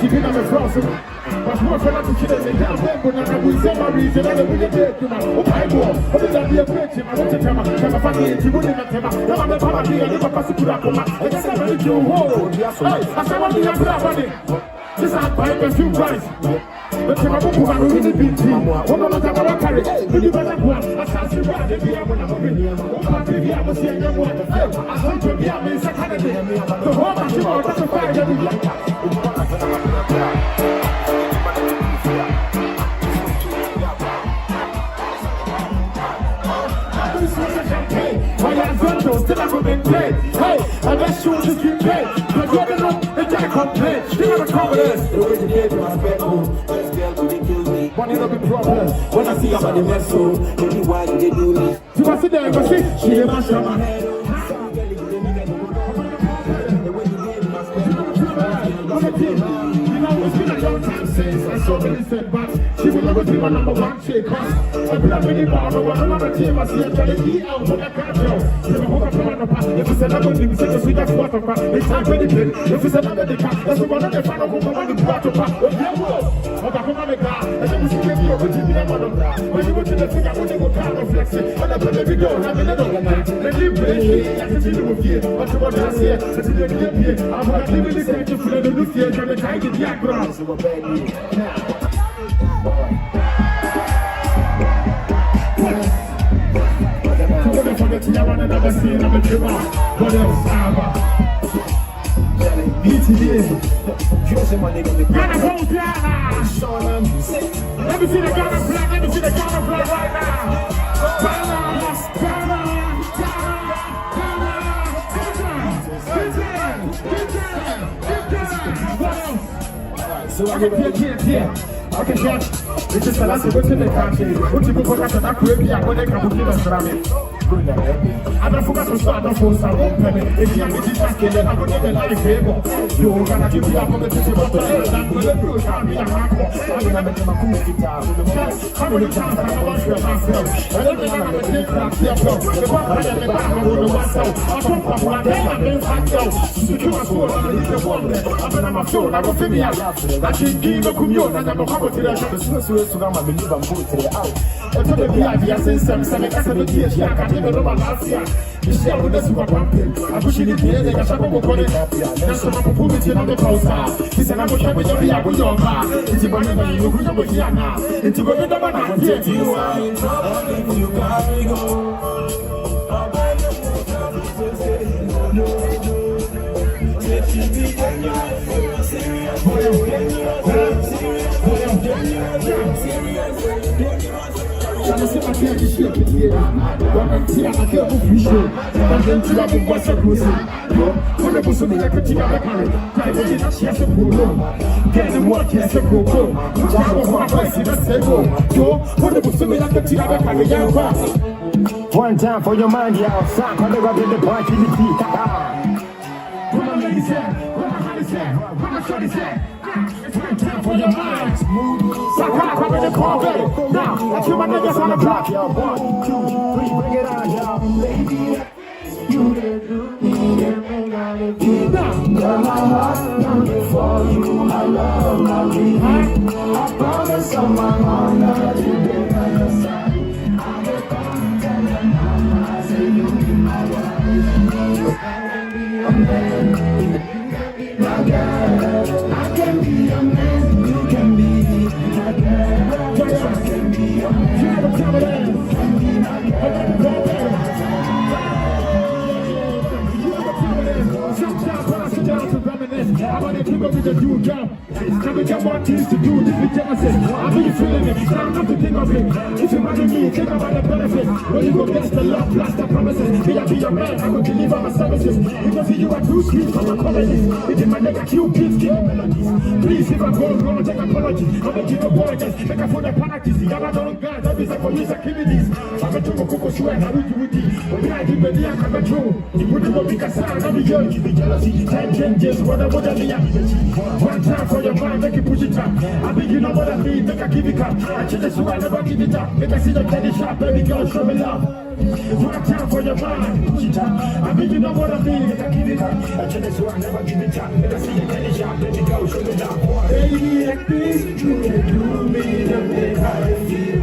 she did have a frost. But more for that, she doesn't have them, but I will say my reason, and I will get to my own Bible. What is that? Be a bitch, I want to tell my family, she wouldn't have tell my family, and never pass it to that woman. I guess I'm ready to hold. I said, what do you have to this is buying a few price. But you have to go and really beat me. One of them are carry. But you better go and assassin rather be able to be here. What be able to say them what to fail. I want to be a Miss Academy. The whole machine will not find every still I'm going to play. Hey, and let's shoot this keep paid. But you're the one that can't complain. You never cover this. The way you gave me my bedroom. This girl could kill me. One is a big problem. When I see her body mess so, maybe why you did do me? So I sit there and go see. She didn't mash up my head. It's been a long time since I saw many setbacks. She will always be my number one chick. I've been a mini bar, but one another team. I see a jelly out when I can't go. If it's another thing, we say the sweetest water pack. It's time for the pin. If it's another thing, that's the one that they find out who want the water pack. Oh, yeah, whoa. I'm back on my car. And then we see me over to me, I'm on the ground. When you go to the thing, I want to go down and flex it. And I put every door, I'm in the door. Then you break it. I can see you here. What's the one that's here? Let's see the here. I'm not living this way to feel the look here. Trying to tie the diagram. So we're back here. I want to never see another trimmer. What else? Ghana pose, let me see the Ghana flag. Let me see the Ghana flag right now. So I get here. Okay, chef. It's just a last week in the country. What you go for that baby? I want to come to the I don't forget to start the phone sound open. If you have a disaster, then I'm going to like a favor. You're going to give me a moment to see what the hell is that. Will it do? I'll be a hardcore. I'm going to make my cool guitar. How many times I want to myself? I don't know how to take that step up. The one that I back on the one cell. I come from one day, I've been back out. Secure my soul, I'm going to leave the one there. I've been on my phone, I will feel me out. I can't give a commute, and I'm going to come to the shop. As soon as you come, I believe I'm going to the out. I told the VIP, I sent some 7 years. I can't even know my last year. You share with us who are pumping. I push in the air, they got a couple of happy. That's what I'm putting on the poster. He said, I'm going to have a young with your car. It's a banana, you go with your now. It's a good banana. You are in trouble if you gotta go. I'm going to say my shit here. I'm see I can't move shit. I'm going to have a what's a cruise. When the person is like a chicken, I can't. Private is a chef of Polo. Get the work, yes, a Coco. I'm going to see the same. When the person is like a chicken, I can't. One time for your mind, y'all. Sock on the rub in the party, the teeth. When my lady's head, when my honey's head, when my shorty's head. It's one time for your mind. Sock on the car, now, let's hear my niggas on the block, y'all. 1, 2, 3, bring it on, y'all. Lady, you did do me, and I got it down. Got my heart down for you, my love, my dream. I promise on my heart that you did by your side. I will come tell your mama, I say you be my wife. You can be a man, you can be my girl. I can be a man, you can be my girl. I can be a man, you can be my girl. Sometimes when I sit down to reminisce, I want to keep up with the new job. Can we get more things to do? This is Genesis. I know you feeling it. Try not to think of it. If you imagine me, think about the benefits. When you go against the love, plus the promises. May I be your man, I will deliver my services. Because you are too sweet for your comedies. If you my nigga, you kids, give me melodies. Please, if I go wrong, take apologies. I'm going to give apologies. Make a phone and practice. You got no guys, that is a police activities. I'm going to go cook a show and I will do it. But I give me the control. You wouldn't go pick a sign, I'll be young. You be jealousy. Time changes, whatever the one time for your mind, make it push it up. I think you know what I mean, make I give it up. I change this, so I never give it up. Make I see the candy shop, baby girl, show me love. One time for your mind, push it up. I think you know what I mean, make I give it up. I change this, so I never give it up. Make I see the candy shop, baby girl, show me love. see like this, you can do me the way I feel.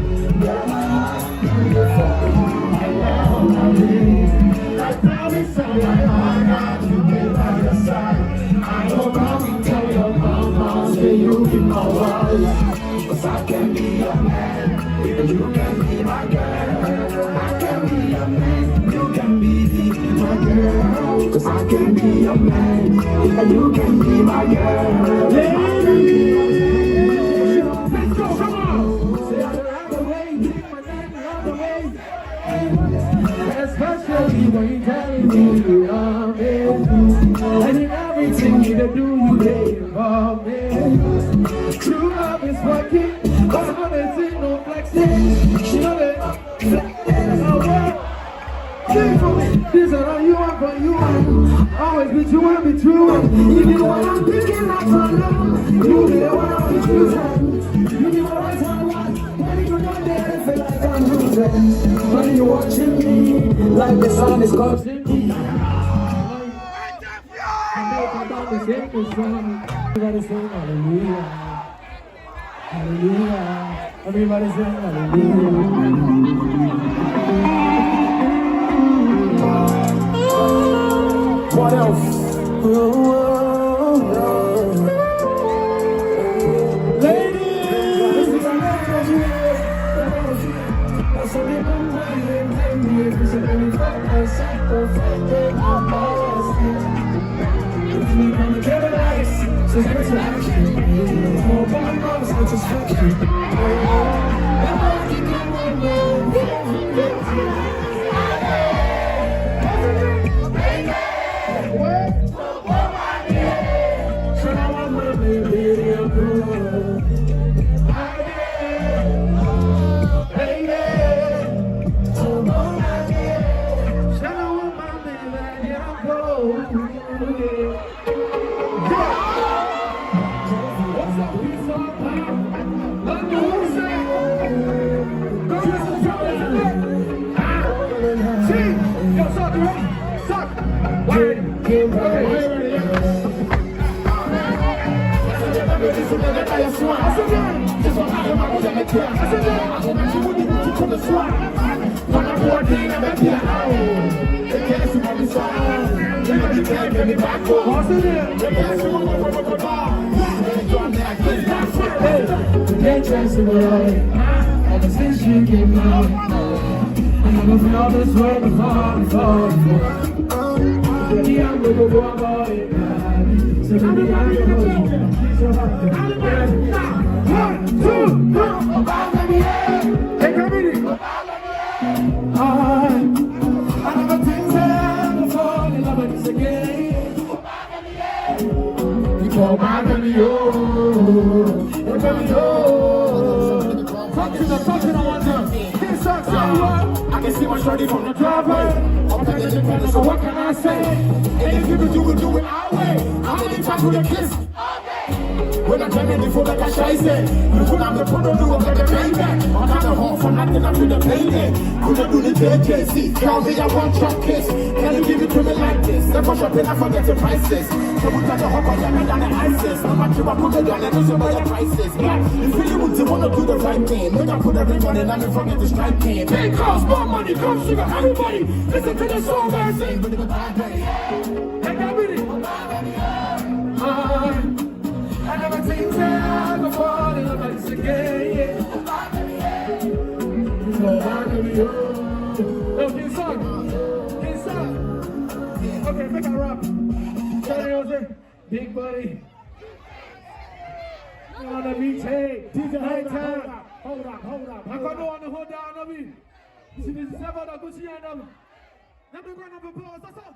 I promise I'll my heart to be by your side. I hope I will tell your mama, say you be my wife. Cause I can be your man, even you can be my girl. I can be your man, you can be my girl. Cause I can be your man, even you can be my girl. Ladies, let's go, come on. Say I don't have the way, keep my name on the way. Especially when you telling me you love me. And in everything you do, you get involved me. True love is working, but I'm gonna see no flexing. She know that flexing no way. Sing for me, this is all you want, but you want. Always be true and be true. Even when I'm thinking like my love, you be the one I'll be choosing. You be the right one, when you know that I feel like I'm losing. When you're watching me, like the sun is causing me. Everybody sing hallelujah, hallelujah. Everybody sing hallelujah. What else? Ladies, ever since you came out, I never felt this way before. I'm gonna go about it. So let me have your home. So one, two, go. Hey, come in. I never think that I'm falling in love with this again. You call my baby, oh, baby, oh. Talk to the one time. This sucks so what? I can see my shorty from the driveway. I'm paying independent, so what can I say? And if you will do it our way. How many times will you kiss? When I'm telling you for like a shy say, you put on the photo, do it like a baby. I'm not at home for nothing, I'm with the baby. Could I do the JJC? Tell me I want your kiss. Can you give it to me like this? Never shopping, I forget the prices. So we got the hop on them and down the ISIS. No matter what, put it down and lose by the prices. Yeah, if you want to wanna do the right thing, when I put every money and I'm in front of the strike king. Big cars, more money, come sugar, everybody. Listen to the song I sing, but it's a bad day. Hey, come with it. I never think that I'm falling in love again. So I can be yours. Oh, King Son. Okay, make a rap. Jose, Big Buddy. You on the beach, hey. Night time. Hold up. I got no one to hold down on me. See this is about a good year now. Let me go and have a pause, that's all.